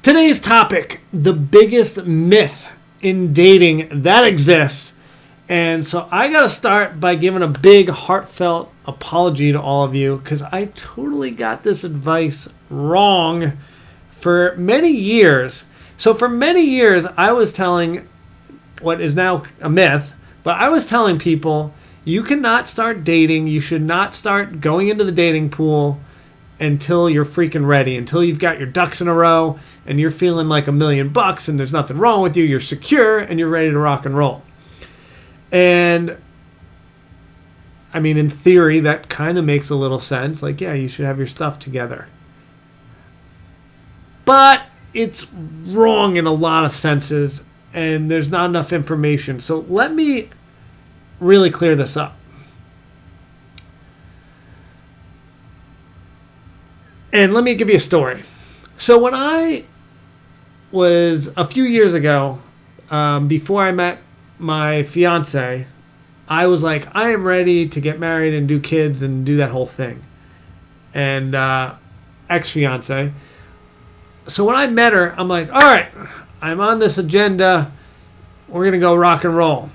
Today's topic, the biggest myth in dating that exists. And so I got to start by giving a big heartfelt apology to all of you because I totally got this advice wrong for many years. So for many years, I was telling what is now a myth, but I was telling people you cannot start dating. You should not start going into the dating pool until you're freaking ready, until you've got your ducks in a row and you're feeling like $1,000,000 and there's nothing wrong with you. You're secure and you're ready to rock and roll. And I mean, in theory, that kind of makes a little sense. Like, yeah, you should have your stuff together. But it's wrong in a lot of senses, and there's not enough information. So let me really clear this up. And let me give you a story. So when I was a few years ago, before I met my fiance, I was like, I am ready to get married and do kids and do that whole thing. And ex-fiance. So when I met her, I'm like, all right, I'm on this agenda. We're going to go rock and roll.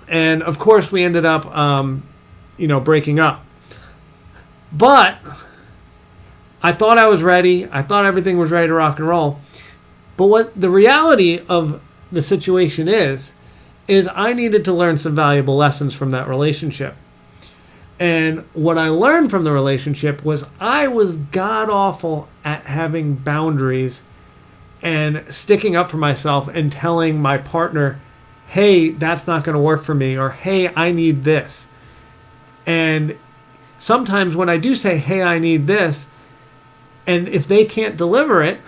And of course we ended up, breaking up. But I thought I was ready. I thought everything was ready to rock and roll. But what the reality of the situation is I needed to learn some valuable lessons from that relationship. And what I learned from the relationship was I was god-awful at having boundaries and sticking up for myself and telling my partner, hey, that's not going to work for me, or hey, I need this. And sometimes when I do say, hey, I need this, and if they can't deliver it,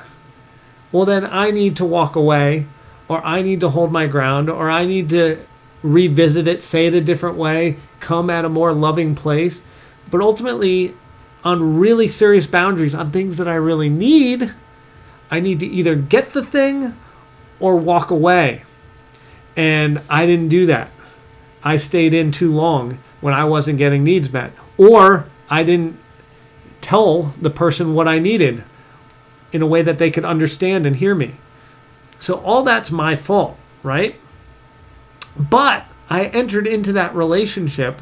well, then I need to walk away, or I need to hold my ground, or I need to revisit it, say it a different way, come at a more loving place. But ultimately, on really serious boundaries, on things that I really need, I need to either get the thing or walk away. And I didn't do that. I stayed in too long when I wasn't getting needs met. Or I didn't tell the person what I needed in a way that they could understand and hear me. So all that's my fault, right? But I entered into that relationship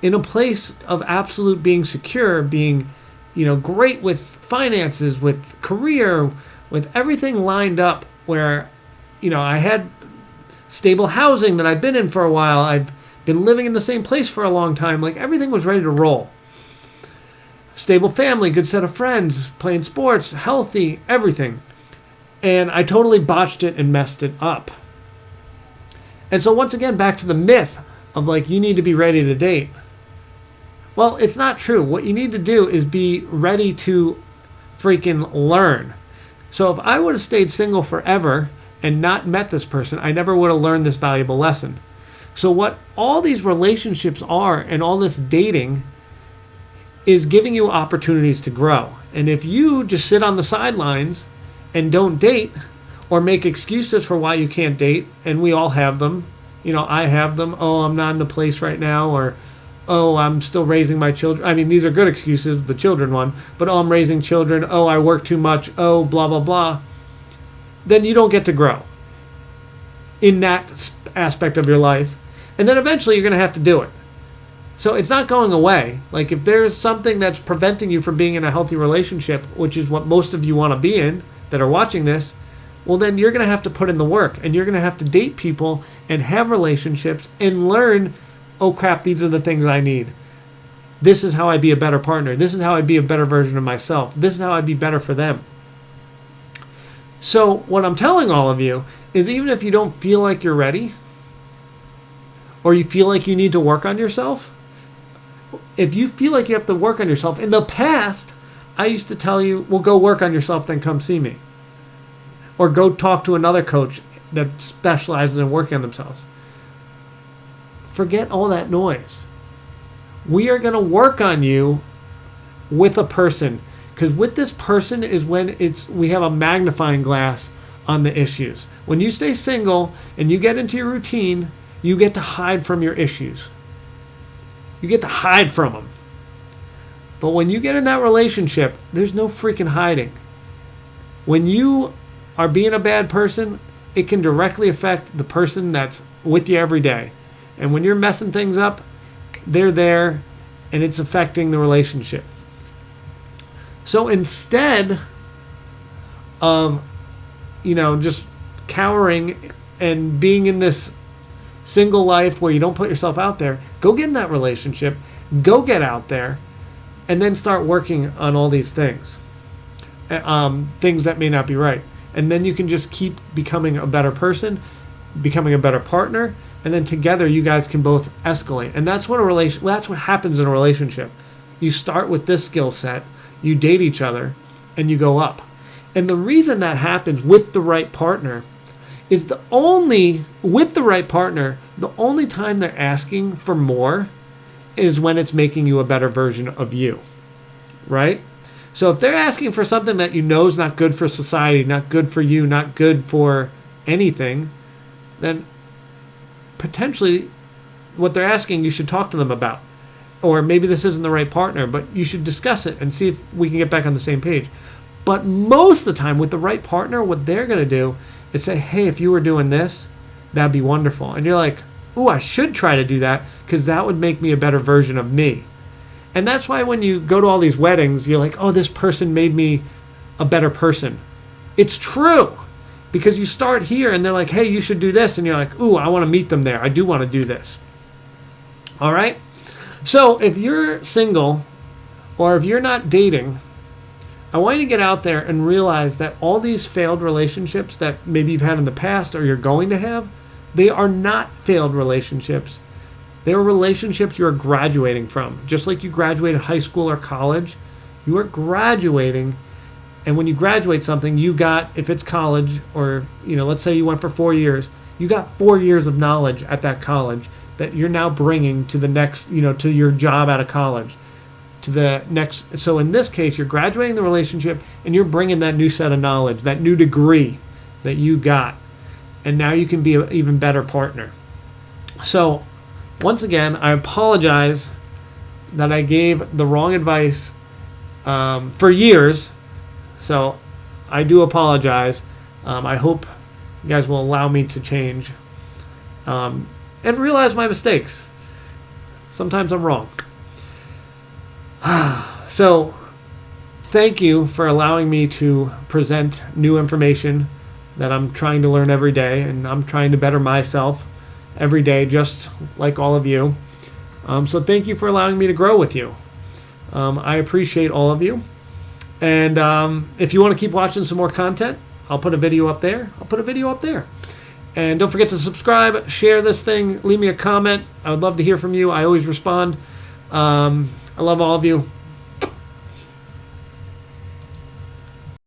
in a place of absolute being secure, being, great with finances, with career, with everything lined up where, I had stable housing that I've been in for a while. I've been living in the same place for a long time. Like everything was ready to roll. Stable family, good set of friends, playing sports, healthy, everything. And I totally botched it and messed it up. And so once again, back to the myth of like, you need to be ready to date. Well, it's not true. What you need to do is be ready to freaking learn. So if I would have stayed single forever and not met this person, I never would have learned this valuable lesson. So what all these relationships are and all this dating is giving you opportunities to grow. And if you just sit on the sidelines and don't date or make excuses for why you can't date, and we all have them. I have them. Oh, I'm not in a place right now, or oh, I'm still raising my children. I mean, these are good excuses, the children one, but oh, I'm raising children. Oh, I work too much. Oh, blah, blah, blah. Then you don't get to grow in that aspect of your life. And then eventually you're going to have to do it. So it's not going away. Like if there's something that's preventing you from being in a healthy relationship, which is what most of you want to be in that are watching this, well, then you're going to have to put in the work and you're going to have to date people and have relationships and learn, oh crap, these are the things I need. This is how I be a better partner. This is how I be a better version of myself. This is how I be better for them. So what I'm telling all of you is even if you don't feel like you're ready or you feel like you need to work on yourself, if you feel like you have to work on yourself, in the past, I used to tell you, well, go work on yourself, then come see me. Or go talk to another coach that specializes in working on themselves. Forget all that noise. We are going to work on you with a person. Because with this person is when we have a magnifying glass on the issues. When you stay single and you get into your routine, you get to hide from your issues. You get to hide from them. But when you get in that relationship, there's no freaking hiding. When you are being a bad person, it can directly affect the person that's with you every day. And when you're messing things up, they're there and it's affecting the relationship. So instead of, just cowering and being in this single life where you don't put yourself out there, go get in that relationship, go get out there, and then start working on all these things. Things that may not be right. And then you can just keep becoming a better person, becoming a better partner, and then together you guys can both escalate. And that's what that's what happens in a relationship. You start with this skill set, you date each other, and you go up. And the reason that happens with the right partner is the only time they're asking for more is when it's making you a better version of you, right? So if they're asking for something that you know is not good for society, not good for you, not good for anything, then potentially what they're asking you should talk to them about. Or maybe this isn't the right partner, but you should discuss it and see if we can get back on the same page. But most of the time with the right partner, what they're going to do is say, hey, if you were doing this, that'd be wonderful. And you're like, ooh, I should try to do that because that would make me a better version of me. And that's why when you go to all these weddings, you're like, oh, this person made me a better person. It's true. Because you start here and they're like, hey, you should do this. And you're like, ooh, I want to meet them there. I do want to do this. All right? So if you're single or if you're not dating, I want you to get out there and realize that all these failed relationships that maybe you've had in the past or you're going to have, they are not failed relationships. They're relationships you're graduating from. Just like you graduated high school or college, you are graduating. And when you graduate something, you got, if it's college or, let's say you went for 4 years, you got 4 years of knowledge at that college that you're now bringing to the next, to your job out of college, to the next. So in this case, you're graduating the relationship and you're bringing that new set of knowledge, that new degree that you got. And now you can be an even better partner. So once again, I apologize that I gave the wrong advice for years. So I do apologize. I hope you guys will allow me to change and realize my mistakes. Sometimes I'm wrong. So thank you for allowing me to present new information that I'm trying to learn every day, and I'm trying to better myself every day, just like all of you. So thank you for allowing me to grow with you. I appreciate all of you. And if you want to keep watching some more content, I'll put a video up there. And don't forget to subscribe, share this thing, leave me a comment. I would love to hear from you. I always respond. I love all of you.